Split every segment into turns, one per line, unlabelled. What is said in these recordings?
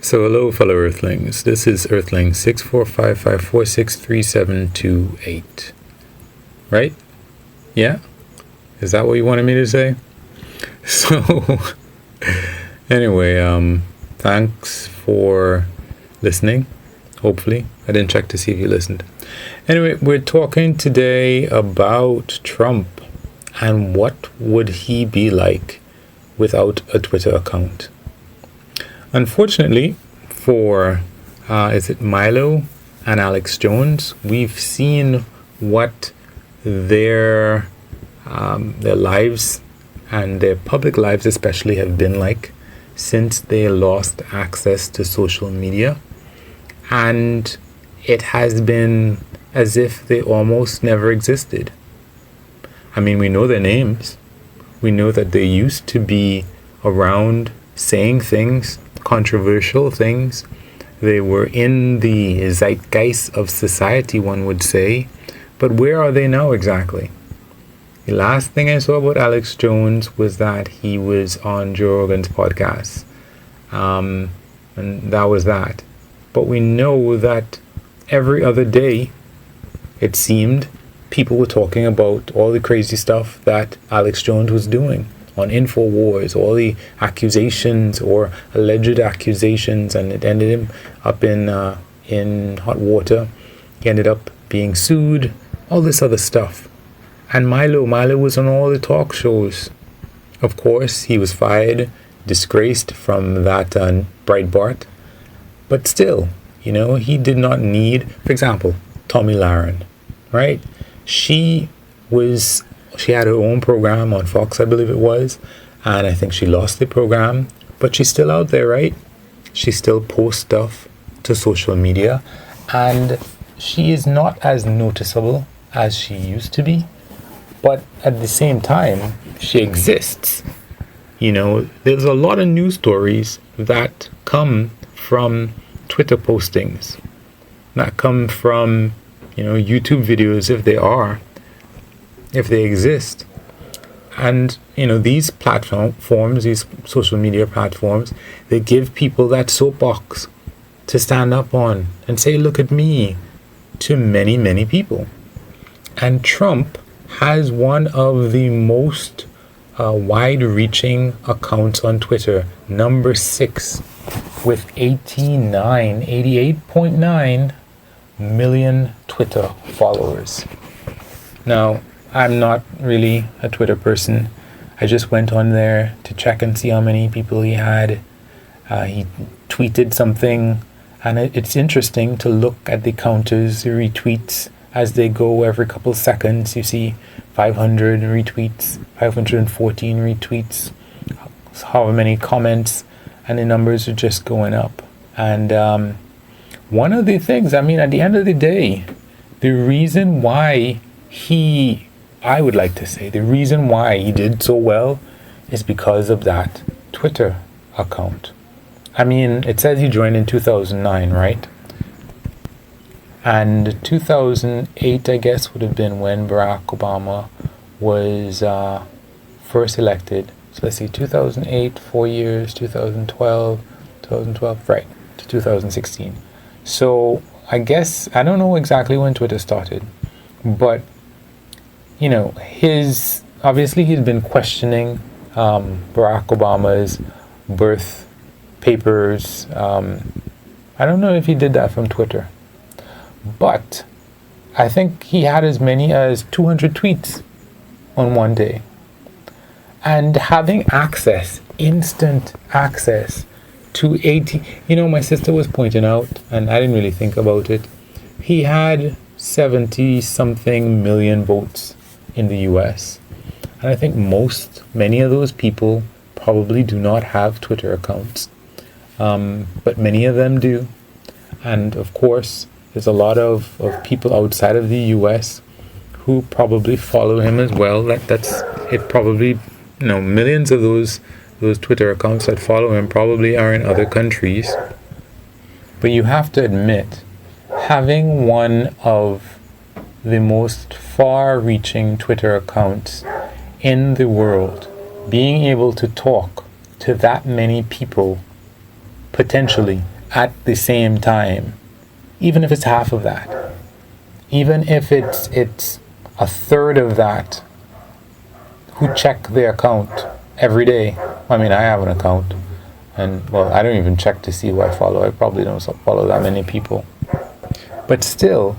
So hello fellow Earthlings, this is Earthling 6455463728. Right? Yeah? Is that what you wanted me to say? So, anyway, thanks for listening, hopefully. I didn't check to see if you listened. Anyway, we're talking today about Trump and what would he be like without a Twitter account. Unfortunately, for is it Milo and Alex Jones, we've seen what their lives and their public lives especially have been like since they lost access to social media, and it has been as if they almost never existed. I mean, we know their names. We know that they used to be around saying things, controversial things. They were in the zeitgeist of society, one would say. But where are they now exactly? The last thing I saw about Alex Jones was that he was on Joe Rogan's podcast. And that was that. But we know that every other day, it seemed, people were talking about all the crazy stuff that Alex Jones was doing on InfoWars, all the accusations or alleged accusations, and it ended him up in hot water. He ended up being sued, all this other stuff. And Milo was on all the talk shows. Of course, he was fired, disgraced from that Breitbart. But still, he did not need, for example, Tomi Lahren, right? She had her own program on Fox, I believe it was, and I think she lost the program, but she's still out there, right? She still posts stuff to social media, and she is not as noticeable as she used to be, but at the same time, she exists. There's a lot of news stories that come from Twitter postings, that come from, YouTube videos if they exist. And these platforms, these social media platforms, they give people that soapbox to stand up on and say, look at me, to many, many people. And Trump has one of the most wide-reaching accounts on Twitter, number 6, with 88.9 million Twitter followers. Now, I'm not really a Twitter person. I just went on there to check and see how many people he had. He tweeted something, and it's interesting to look at the counters, the retweets, as they go every couple seconds. You see 500 retweets, 514 retweets, however many comments, and the numbers are just going up. And one of the things, at the end of the day, the reason why I would like to say, the reason why he did so well is because of that Twitter account. It says he joined in 2009, right? And 2008, I guess, would have been when Barack Obama was first elected. So let's see, 2008, 4 years, 2012, right, to 2016. So I guess, I don't know exactly when Twitter started, but obviously he's been questioning Barack Obama's birth papers. I don't know if he did that from Twitter, but I think he had as many as 200 tweets on one day. And having instant access to 80, my sister was pointing out, and I didn't really think about it, he had 70-something million votes in the US. And I think many of those people probably do not have Twitter accounts. But many of them do. And of course, there's a lot of people outside of the US who probably follow him as well. That's it. Probably, millions of those Twitter accounts that follow him probably are in other countries. But you have to admit, having one of the most far-reaching Twitter accounts in the world, being able to talk to that many people potentially at the same time, even if it's half of that, even if it's a third of that, who check their account every day. I mean, I have an account, and well, I don't even check to see who I follow. I probably don't follow that many people. But still,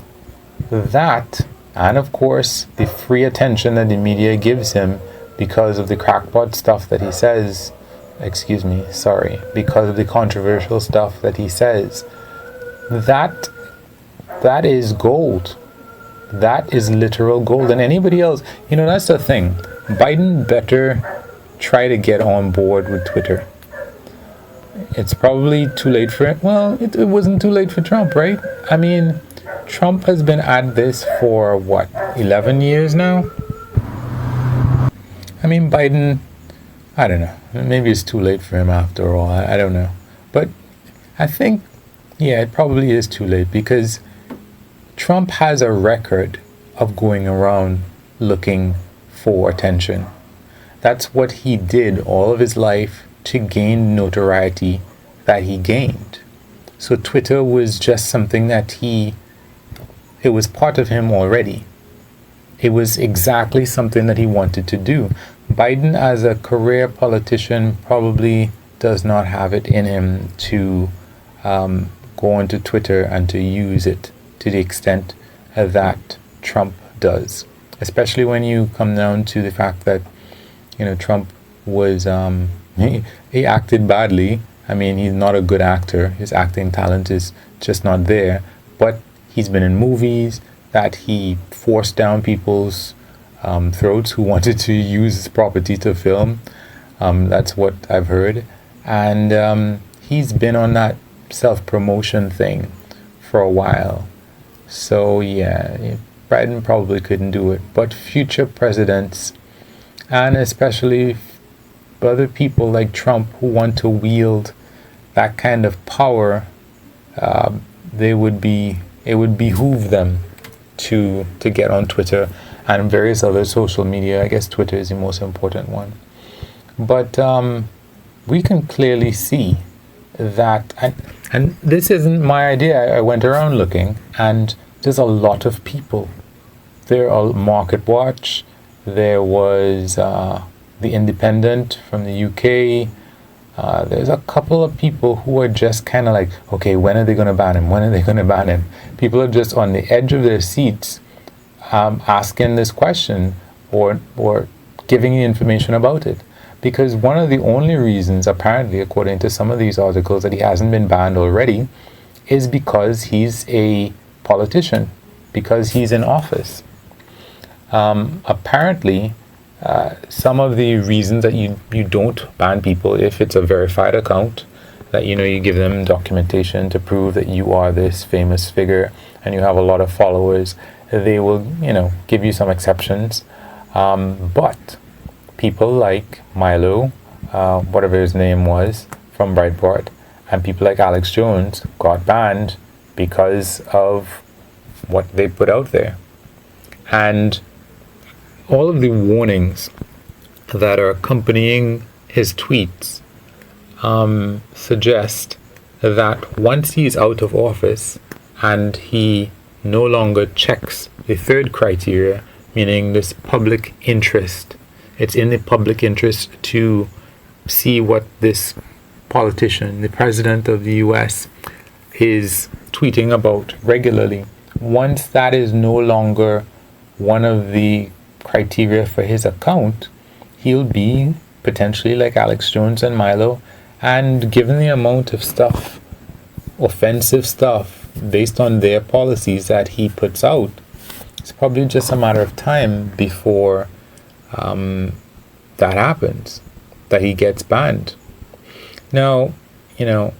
that, and of course, the free attention that the media gives him because of the crackpot stuff that he says, because of the controversial stuff that he says, that is gold. That is literal gold. And anybody else, that's the thing. Biden better try to get on board with Twitter. It's probably too late for it. Well, it wasn't too late for Trump, right? I mean, Trump has been at this for 11 years now? I mean, Biden, I don't know. Maybe it's too late for him after all. I don't know. But I think, it probably is too late, because Trump has a record of going around looking for attention. That's what he did all of his life to gain notoriety that he gained. So Twitter was just something that it was part of him already. It was exactly something that he wanted to do. Biden, as a career politician, probably does not have it in him to go onto Twitter and to use it to the extent that Trump does. Especially when you come down to the fact that, Trump was, he acted badly. I mean, he's not a good actor. His acting talent is just not there. But he's been in movies that he forced down people's throats who wanted to use his property to film. That's what I've heard. And he's been on that self-promotion thing for a while. So, Biden probably couldn't do it. But future presidents, and especially other people like Trump who want to wield that kind of power, it would behoove them to get on Twitter and various other social media. I guess Twitter is the most important one. But we can clearly see that, and this isn't my idea. I went around looking, and there's a lot of people. There are Market Watch. There was The Independent from the UK. There's a couple of people who are just kind of like, okay, when are they going to ban him? When are they going to ban him? People are just on the edge of their seats asking this question or giving you information about it. Because one of the only reasons, apparently, according to some of these articles, that he hasn't been banned already is because he's a politician, because he's in office. Apparently, some of the reasons that you don't ban people if it's a verified account, that you give them documentation to prove that you are this famous figure and you have a lot of followers, they will give you some exceptions. But people like Milo, whatever his name was, from Breitbart, and people like Alex Jones got banned because of what they put out there. And all of the warnings that are accompanying his tweets suggest that once he's out of office and he no longer checks the third criteria, meaning this public interest, it's in the public interest to see what this politician, the president of the US, is tweeting about regularly. Once that is no longer one of the criteria for his account, he'll be potentially like Alex Jones and Milo, and given the amount of stuff, offensive stuff, based on their policies that he puts out, it's probably just a matter of time before that happens, that he gets banned. Now, a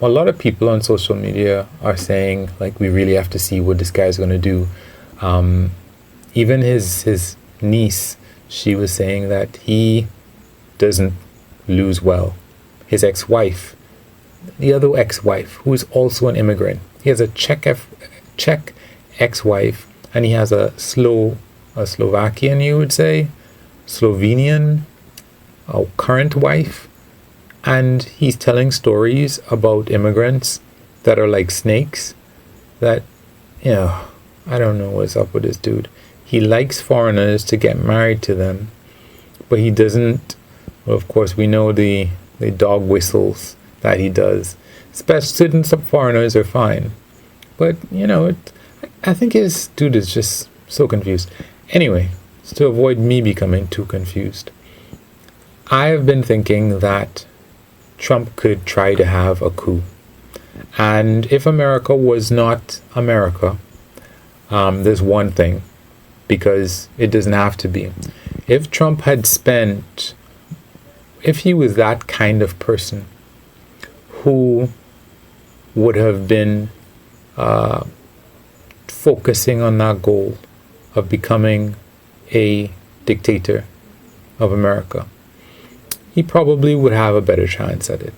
lot of people on social media are saying, like, we really have to see what this guy's going to do. Even his niece, she was saying that he doesn't lose well. His ex-wife, the other ex-wife, who is also an immigrant. He has a Czech ex-wife, and he has a Slovakian, you would say, Slovenian, current wife. And he's telling stories about immigrants that are like snakes. That, I don't know what's up with this dude. He likes foreigners to get married to them, but he doesn't. Well, of course, we know the dog whistles that he does. Certain some foreigners are fine, but I think his dude is just so confused. Anyway, to avoid me becoming too confused, I have been thinking that Trump could try to have a coup. And if America was not America, there's one thing, because it doesn't have to be. If Trump had if he was that kind of person who would have been focusing on that goal of becoming a dictator of America, he probably would have a better chance at it.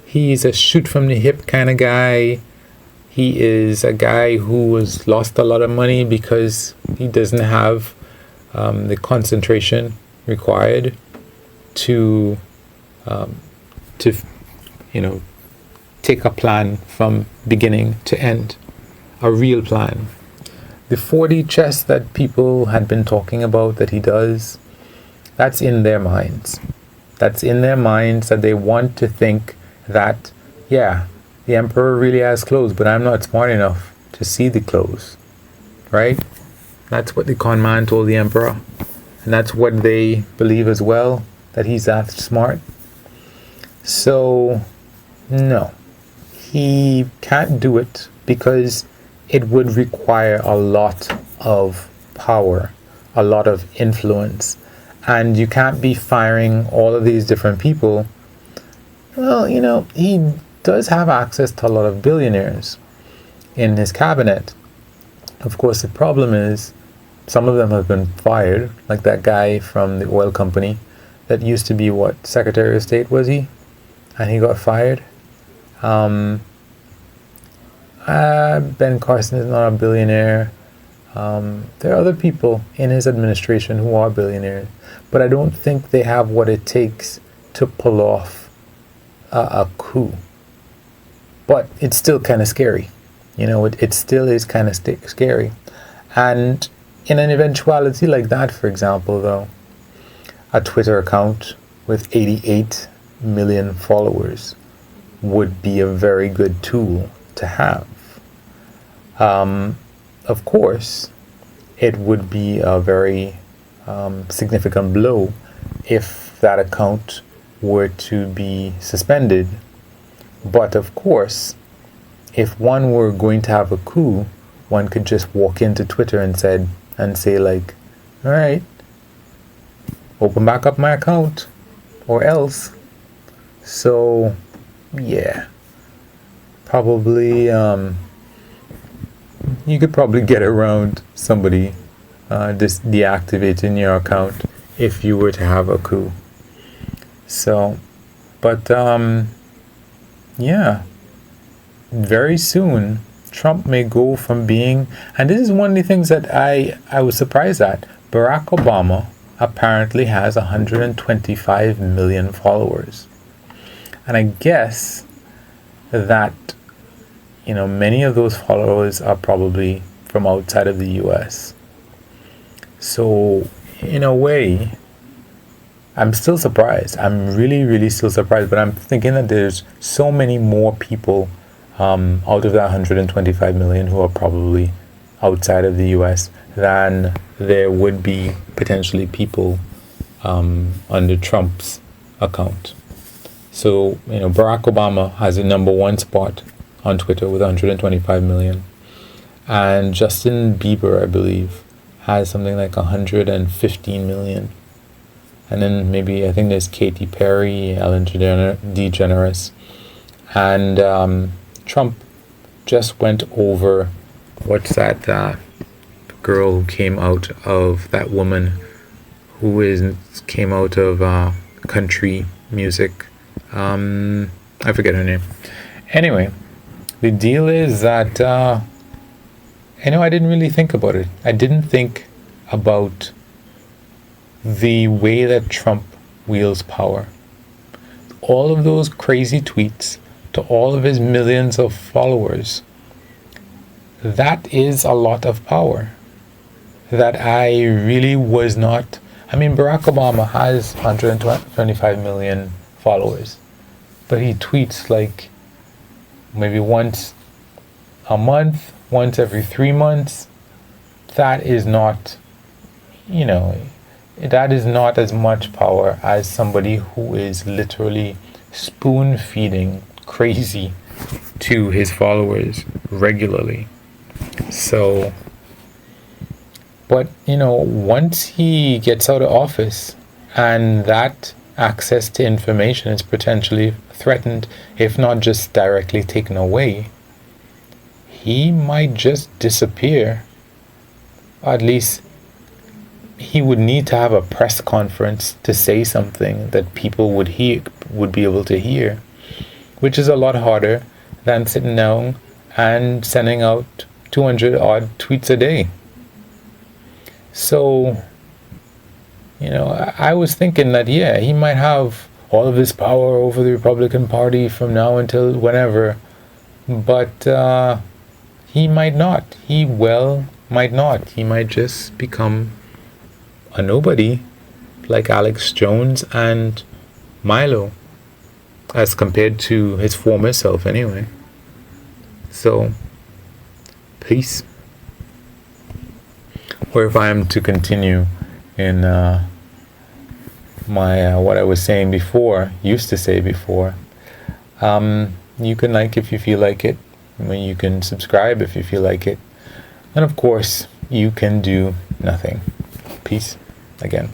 He's a shoot from the hip kind of guy. He is a guy who has lost a lot of money because he doesn't have the concentration required to take a plan from beginning to end, a real plan. The 4D chess that people had been talking about that he does, that's in their minds. That's in their minds, that they want to think that, yeah, the emperor really has clothes, but I'm not smart enough to see the clothes, right? That's what the con man told the emperor, and that's what they believe as well, that he's that smart. So, no, he can't do it because it would require a lot of power, a lot of influence, and you can't be firing all of these different people. Well, he does have access to a lot of billionaires in his cabinet. Of course, the problem is some of them have been fired, like that guy from the oil company that used to be, Secretary of State was he? And he got fired. Ben Carson is not a billionaire. There are other people in his administration who are billionaires, but I don't think they have what it takes to pull off a coup. But it's still kind of scary. It still is kind of scary. And in an eventuality like that, for example, though, a Twitter account with 88 million followers would be a very good tool to have. Of course, it would be a very significant blow if that account were to be suspended. But of course, if one were going to have a coup, one could just walk into Twitter and say like, all right, open back up my account, or else. So, yeah, probably you could probably get around somebody deactivating your account if you were to have a coup. So, but yeah, very soon Trump may go from being, and this is one of the things that I was surprised at, Barack Obama apparently has 125 million followers. And I guess that, many of those followers are probably from outside of the US. So, in a way, I'm still surprised. I'm really, really still surprised. But I'm thinking that there's so many more people out of that 125 million who are probably outside of the US than there would be potentially people under Trump's account. So, Barack Obama has the number one spot on Twitter with 125 million. And Justin Bieber, I believe, has something like 115 million. And then I think there's Katy Perry, Ellen DeGeneres. And Trump just went over, what's that girl who came out of, that woman who came out of country music. I forget her name. Anyway, the deal is that, I didn't really think about it. I didn't think about the way that Trump wields power. All of those crazy tweets to all of his millions of followers. That is a lot of power that I really was not. I mean, Barack Obama has 125 million followers, but he tweets like maybe once a month, once every 3 months. That is not, that is not as much power as somebody who is literally spoon feeding crazy to his followers regularly. So, but once he gets out of office and that access to information is potentially threatened, if not just directly taken away, he might just disappear. At least he would need to have a press conference to say something that people would be able to hear, which is a lot harder than sitting down and sending out 200 odd tweets a day. So, I was thinking that, he might have all of this power over the Republican Party from now until whenever, but he might not. He might not. He might just become a nobody, like Alex Jones and Milo, as compared to his former self anyway. So, peace. Or if I am to continue in my what I was saying before, used to say before, you can like if you feel like it. You can subscribe if you feel like it. And of course, you can do nothing. Peace again.